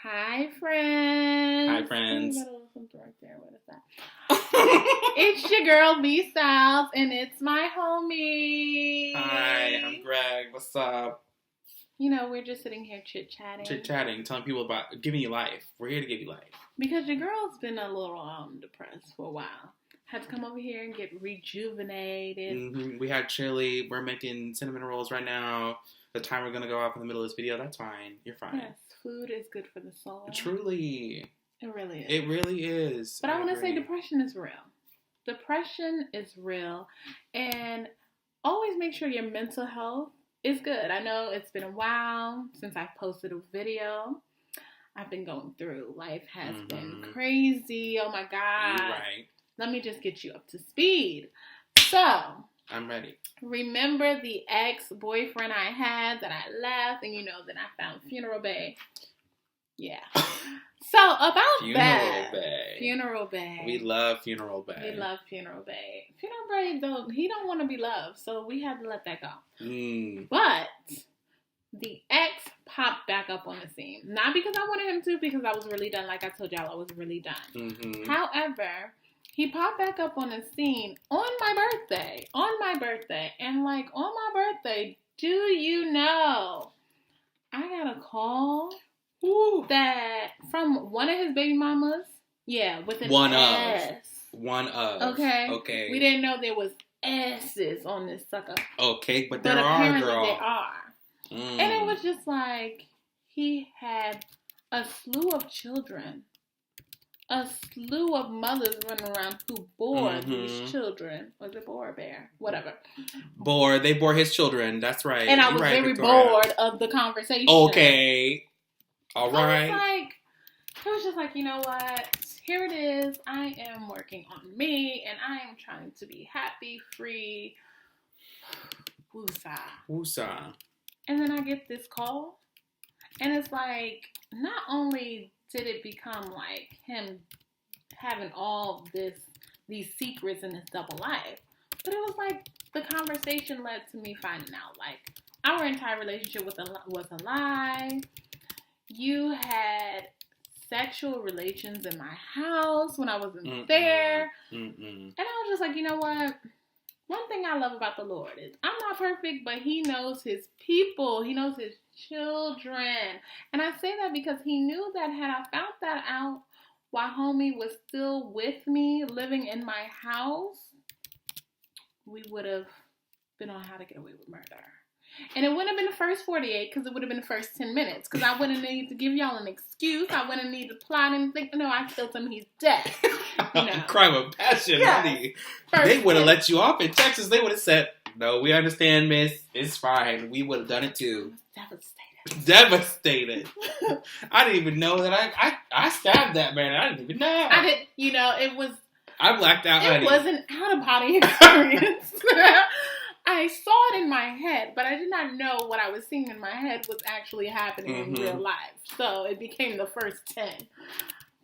Hi, friends. Hi, friends. Oh, got a little something right there. What is that? It's your girl, B Styles, and it's my homie. Hi, I'm Greg. What's up? You know, we're just sitting here chit-chatting. Chit-chatting, telling people about giving you life. We're here to give you life. Because your girl's been a little depressed for a while. Had to come over here and get rejuvenated. Mm-hmm. We had chili. We're making cinnamon rolls right now. The timer going to go off in the middle of this video. That's fine. You're fine. Yes, food is good for the soul. Truly. It really is. It really is. But I want to say depression is real. Depression is real. And always make sure your mental health is good. I know it's been a while since I've posted a video. I've been going through. Life has been crazy. Oh my God. You're right. Let me just get you up to speed. So, I'm ready. Remember the ex-boyfriend I had that I left, and you know, then I found Funeral Bae. Yeah. So about Funeral Bae. We love Funeral Bae. We love Funeral Bae. Funeral Bae, he don't want to be loved, so we had to let that go. But the ex popped back up on the scene. Not because I wanted him to, because I was really done. Like I told y'all, I was really done. Mm-hmm. However, he popped back up on the scene on my birthday. And like, on my birthday, do you know, I got a call that from one of his baby mamas. Yeah, with an S. One of. Okay. We didn't know there was S's on this sucker. Okay, but there are, apparently girl. There are. And it was just like, he had a slew of children. A slew of mothers running around who bore these children. Was it boar or bear? Whatever. They bore his children. That's right. And I was very bored of the conversation. Okay. All right. It was just like, you know what? Here it is. I am working on me, and I am trying to be happy, free. Woosah. And then I get this call, and it's like, not only did it become like him having all these secrets in his double life, but it was like the conversation led to me finding out like our entire relationship was a lie. You had sexual relations in my house when I wasn't there. And I was just like, you know what? One thing I love about the Lord is I'm not perfect, but he knows his people. He knows his children. And I say that because he knew that had I found that out while homie was still with me, living in my house, we would have been on How to Get Away with Murder. And it wouldn't have been the first 48 because it would have been the first 10 minutes because I wouldn't need to give y'all an excuse. I wouldn't need to plot anything. No, I killed him. He's dead. You know. Crime of passion, honey. They would have let you off in Texas. They would have said, no, we understand, miss. It's fine. We would have done it too. Devastated. I didn't even know that I stabbed that man. I didn't even know. I didn't, you know, it was. I blacked out, honey. It was an out-of-body experience. I saw it in my head, but I did not know what I was seeing in my head was actually happening in real life. So it became the first 10.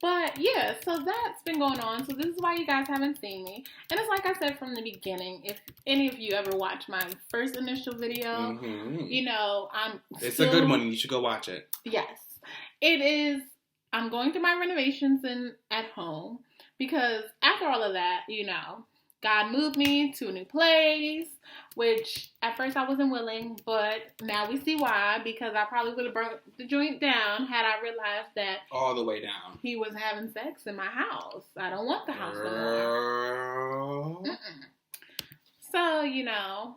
But yeah, so that's been going on. So this is why you guys haven't seen me. And it's like I said from the beginning, if any of you ever watched my first initial video, you know, It's a good one. You should go watch it. Yes. It is. I'm going through my renovations at home because after all of that, you know, God moved me to a new place, which at first I wasn't willing, but now we see why, because I probably would have burnt the joint down had I realized that all the way down he was having sex in my house. I don't want the house anymore. So, you know,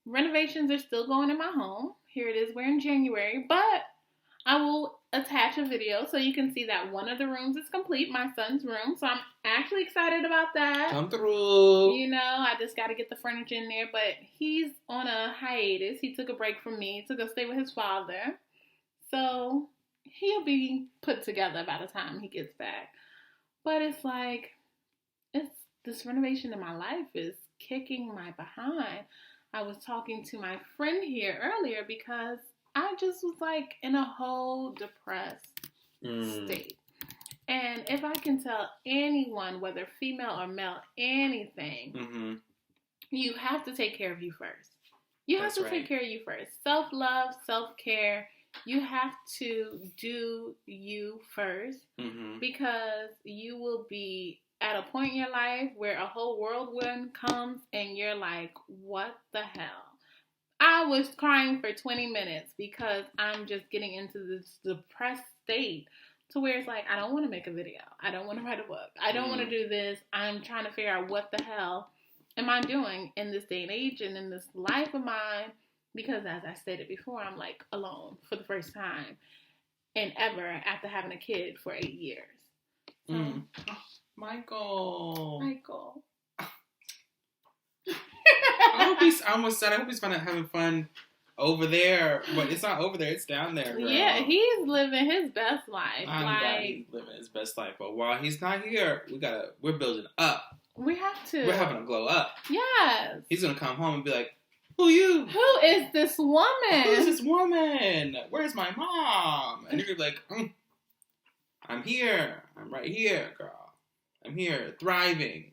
renovations are still going in my home. Here it is. We're in January, but I will attach a video so you can see that one of the rooms is complete, my son's room. So I'm actually excited about that. Come through. You know, I just got to get the furniture in there, but he's on a hiatus. He took a break from me to go stay with his father. So he'll be put together by the time he gets back. But it's like, this renovation in my life is kicking my behind. I was talking to my friend here earlier because I just was like in a whole depressed state. And if I can tell anyone, whether female or male, anything, you have to take care of you first. You have to take care of you first. Self-love, self-care. You have to do you first because you will be at a point in your life where a whole whirlwind comes and you're like, what the hell? I was crying for 20 minutes because I'm just getting into this depressed state to where it's like, I don't want to make a video. I don't want to write a book. I don't want to do this. I'm trying to figure out what the hell am I doing in this day and age and in this life of mine. Because as I stated before, I'm like alone for the first time and ever after having a kid for 8 years. So, Michael. I hope he's having fun over there, but it's not over there, it's down there, girl. Yeah, he's living his best life. I'm glad he's living his best life, but while he's not here, we're building up. We have to. We're having to glow up. Yes. He's gonna come home and be like, who are you? Who is this woman? Who is this woman? Where's my mom? And you're like, I'm here. I'm right here, girl. I'm here, thriving.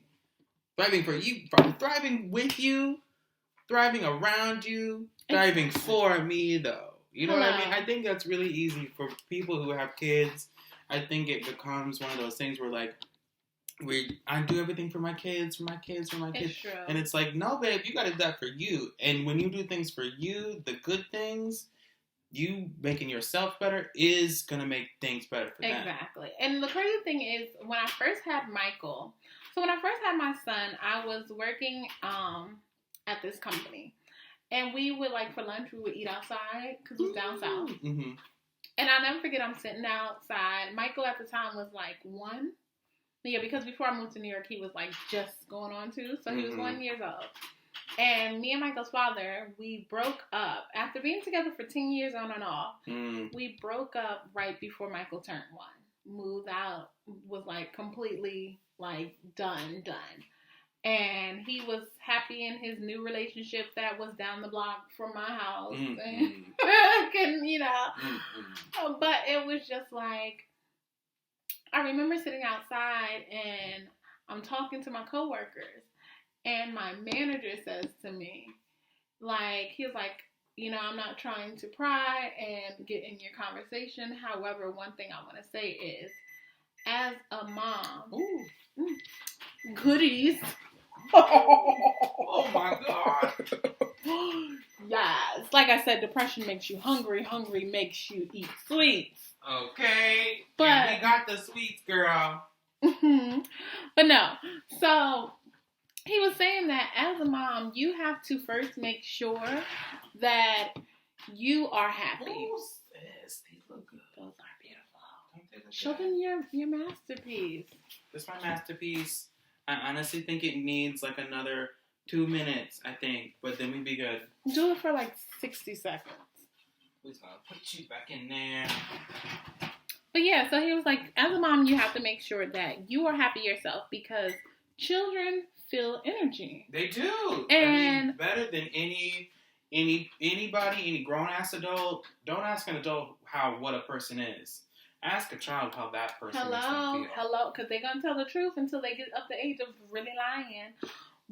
Thriving for you. Thriving with you. Thriving around you. Thriving for me, though. You know what I mean? I think that's really easy for people who have kids. I think it becomes one of those things where, like, I do everything for my kids, It's true. And it's like, no, babe, you got to do that for you. And when you do things for you, the good things, you making yourself better is going to make things better for them. Exactly. And the crazy thing is, when I first had Michael, so when I first had my son, I was working at this company. And we would, like, for lunch, we would eat outside because it was down south. Mm-hmm. And I'll never forget, I'm sitting outside. Michael at the time was, like, 1. Yeah, because before I moved to New York, he was, like, just going on 2. So he was 1 year old. And me and Michael's father, we broke up. After being together for 10 years on and off, we broke up right before Michael turned 1. Moved out, was, like, completely, like, done. And he was happy in his new relationship that was down the block from my house. And, you know. But it was just like, I remember sitting outside and I'm talking to my coworkers. And my manager says to me, like, he was like, you know, I'm not trying to pry and get in your conversation. However, one thing I want to say is, as a mom, goodies. Oh my God. Yes. Like I said, depression makes you hungry. Hungry makes you eat sweets. Okay. But and we got the sweets, girl. But no. So he was saying that as a mom, you have to first make sure that you are happy. Oh, sis, these look good. Those are beautiful. Show them your masterpiece. This is my masterpiece. I honestly think it needs like another 2 minutes, I think. But then we'd be good. Do it for like 60 seconds. We're going to put you back in there. But yeah, so he was like, as a mom, you have to make sure that you are happy yourself because children feel energy. They do. And I mean, better than anybody, any grown-ass adult. Don't ask an adult what a person is. Ask a child how that person is going to feel. Because they're going to tell the truth until they get up the age of really lying.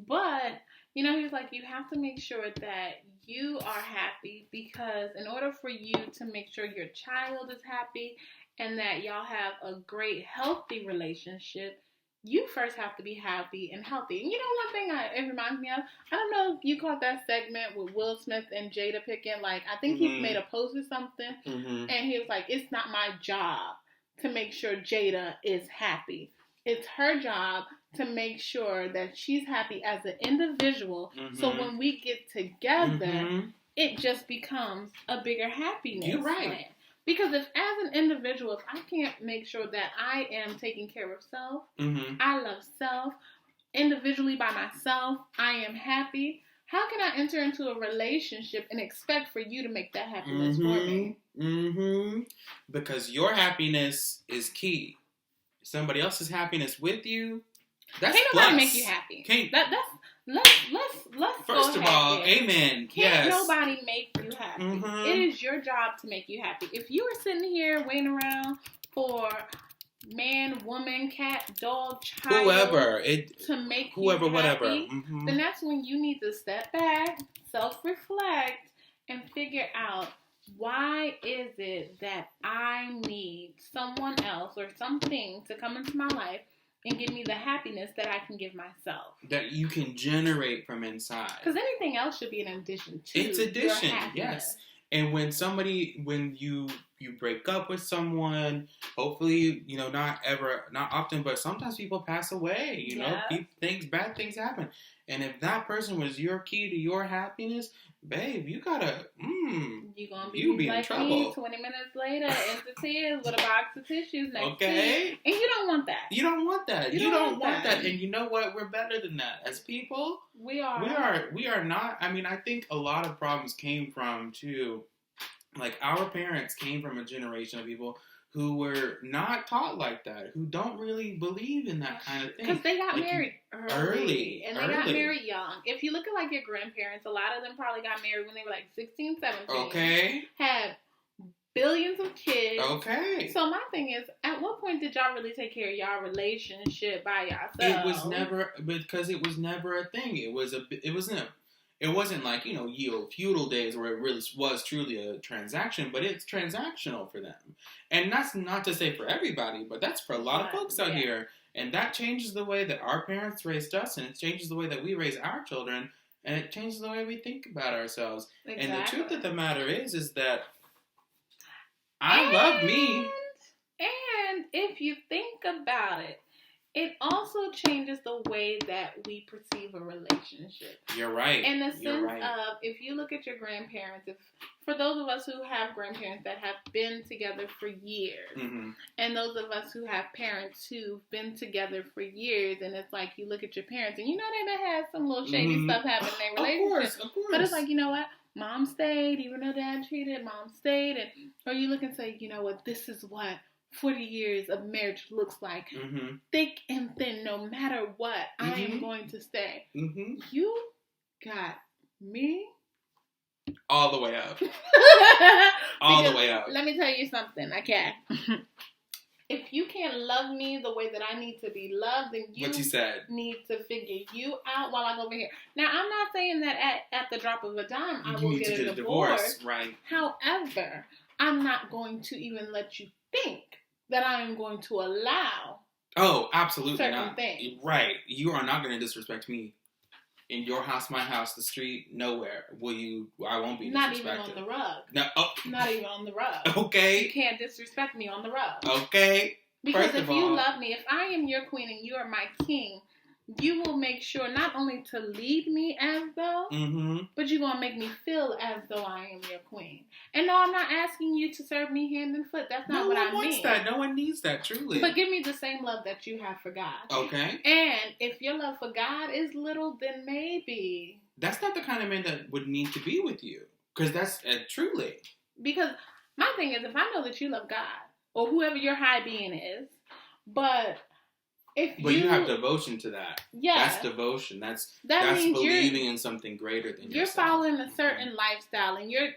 But, you know, he was like, you have to make sure that you are happy because in order for you to make sure your child is happy and that y'all have a great, healthy relationship, you first have to be happy and healthy. And you know one thing it reminds me of? I don't know if you caught that segment with Will Smith and Jada Pinkett. Like, I think he made a post or something. And he was like, it's not my job to make sure Jada is happy. It's her job to make sure that she's happy as an individual. So when we get together, it just becomes a bigger happiness. You're right. Plan. Because if, as an individual, if I can't make sure that I am taking care of self, I love self, individually by myself, I am happy, how can I enter into a relationship and expect for you to make that happiness for me? Because your happiness is key. Somebody else's happiness with you, that's can't nobody make you happy. Let's first of all, amen. Can't nobody make you happy. It is your job to make you happy. If you are sitting here waiting around for man, woman, cat, dog, child, whoever to make whoever, you happy, whatever, then that's when you need to step back, self-reflect and figure out, why is it that I need someone else or something to come into my life and give me the happiness that I can give myself? That you can generate from inside. Because anything else should be an addition to It's addition, your happiness. yes. And when you break up with someone, hopefully, not often, but sometimes people pass away, bad things happen. And if that person was your key to your happiness, babe, you gotta, you're gonna be you be like in trouble. Me 20 minutes later, into tears with a box of tissues next to you. Okay. And you don't want that. You don't want that. You don't want that. And you know what? We're better than that. As people, we are not. I mean, I think a lot of problems came from, too, like, our parents came from a generation of people who were not taught like that, who don't really believe in that kind of thing. Because they got married early. And they got early. married young. If you look at, like, your grandparents, a lot of them probably got married when they were, like, 16, 17. Okay. Had billions of kids. Okay. So my thing is, at what point did y'all really take care of y'all relationship by yourself? It was never a thing. It wasn't like, feudal days where it really was truly a transaction, but it's transactional for them. And that's not to say for everybody, but that's for a lot of folks out here. And that changes the way that our parents raised us, and it changes the way that we raise our children, and it changes the way we think about ourselves. Exactly. And the truth of the matter is that I love me. And if you think about it, it also changes the way that we perceive a relationship. You're right. In the sense of, if you look at your grandparents, for those of us who have grandparents that have been together for years, and those of us who have parents who've been together for years, and it's like you look at your parents and they may have had some little shady stuff happen in their relationship. Of course. But it's like, you know what? Mom stayed, even though dad cheated, mom stayed. Or you look and say, you know what? This is what 40 years of marriage looks like. Thick and thin, no matter what, I am going to stay. You got me all the way up. All the way up. Let me tell you something. I can't. If you can't love me the way that I need to be loved, then you need to figure you out while I go over here. Now, I'm not saying that at the drop of a dime I will get a divorce. Right. However, I'm not going to even let you think that I am going to allow absolutely certain things. Right. You are not going to disrespect me. In your house, my house, the street, nowhere will you. I won't be disrespected. Not even on the rug. No. Not even on the rug. Okay. You can't disrespect me on the rug. Okay. Because if you love me, if I am your queen and you are my king, you will make sure not only to lead me as though, but you're going to make me feel as though I am your queen. And no, I'm not asking you to serve me hand and foot. That's not what I mean. No one wants that. No one needs that, truly. But give me the same love that you have for God. Okay. And if your love for God is little, then maybe. That's not the kind of man that would need to be with you. Because that's truly. Because my thing is, if I know that you love God, or whoever your high being is, but you have devotion to that. Yeah. That's devotion. That's believing in something greater than yourself. You're following a certain lifestyle, and you're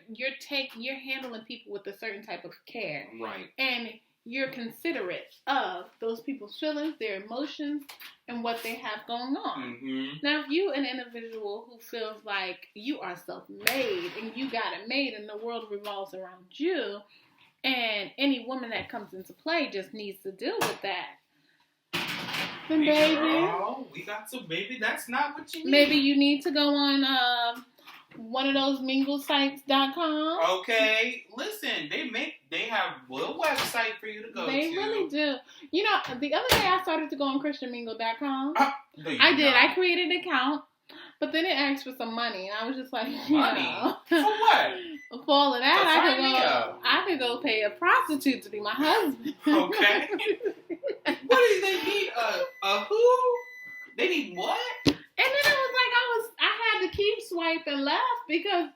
handling people with a certain type of care. Right. And you're considerate of those people's feelings, their emotions, and what they have going on. Now, if you an individual who feels like you are self-made and you got it made and the world revolves around you, and any woman that comes into play just needs to deal with that, then baby, that's not what you need. Maybe you need to go on one of those minglesites.com. Okay, listen, they have a little website for you to go to. They really do. You know, the other day I started to go on christianmingle.com. I did. I created an account, but then it asked for some money, and I was just like, money? For what? For all of that, I could go pay a prostitute to be my husband. Okay. What do they need? A who? They need what? And then it was like I had to keep swiping left because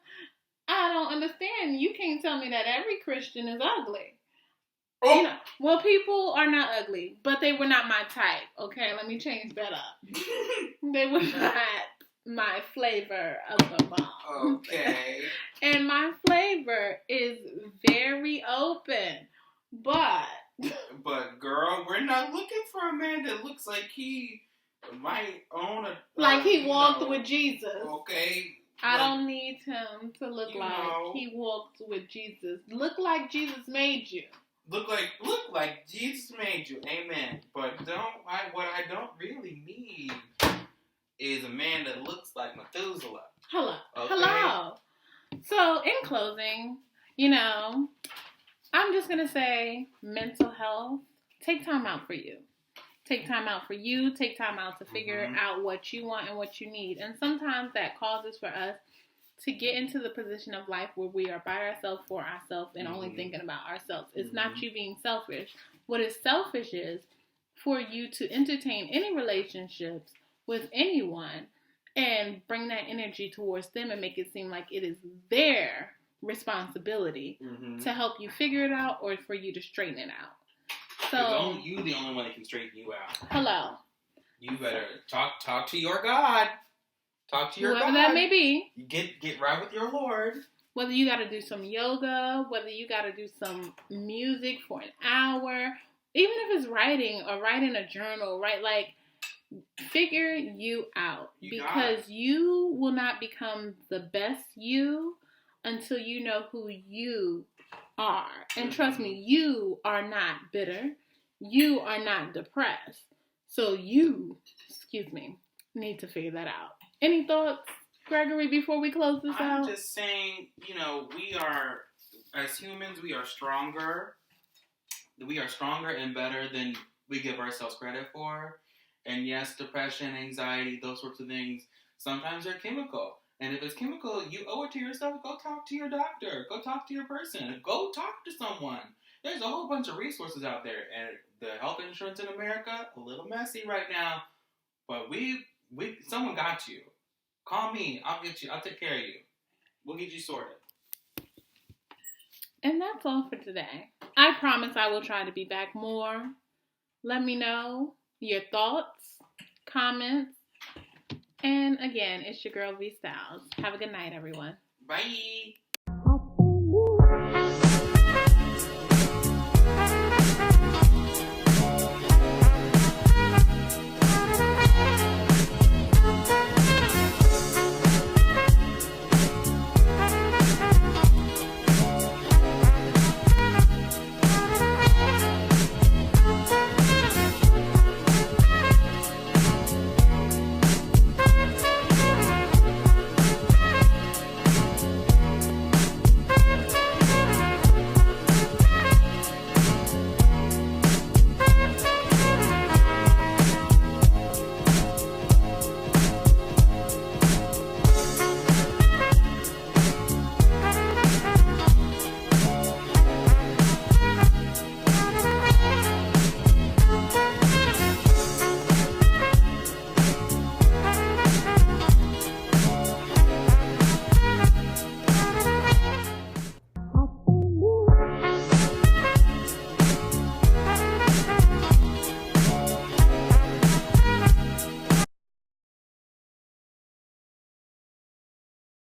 I don't understand. You can't tell me that every Christian is ugly. Oh. You know, well, people are not ugly, but they were not my type. Okay, let me change that up. They were not my flavor of the month. Okay. And my flavor is very open, but girl, we're not looking for a man that looks like he might own a... Like he walked with Jesus. Okay. I don't need him to look You like know. he walked with Jesus. Look like Jesus made you. Look like Jesus made you. Amen. But what I don't really need is a man that looks like Methuselah. Hello. Okay. Hello. So, in closing, you know, I'm just going to say mental health, take time out for you. Take time out for you. Take time out to figure out what you want and what you need. And sometimes that causes for us to get into the position of life where we are by ourselves, for ourselves, and only thinking about ourselves. It's not you being selfish. What is selfish is for you to entertain any relationships with anyone and bring that energy towards them and make it seem like it is their responsibility to help you figure it out or for you to straighten it out. So you the only one that can straighten you out. Hello. You better talk to your God. Talk to your whoever God. that may be. Get right with your Lord. Whether you got to do some yoga, whether you got to do some music for an hour, even if it's writing or writing a journal, right? Like, figure you out. Because you will not become the best you until you know who you are. And trust me, you are not bitter. You are not depressed. So you, need to figure that out. Any thoughts, Gregory, before we close this out? I'm just saying, we are, as humans, we are stronger. We are stronger and better than we give ourselves credit for. And yes, depression, anxiety, those sorts of things, sometimes they're chemical. And if it's chemical, you owe it to yourself. Go talk to your doctor. Go talk to your person. Go talk to someone. There's a whole bunch of resources out there. And the health insurance in America, a little messy right now. But someone got you. Call me. I'll get you. I'll take care of you. We'll get you sorted. And that's all for today. I promise I will try to be back more. Let me know your thoughts, comments, and again, it's your girl V Styles. Have a good night, everyone. Bye.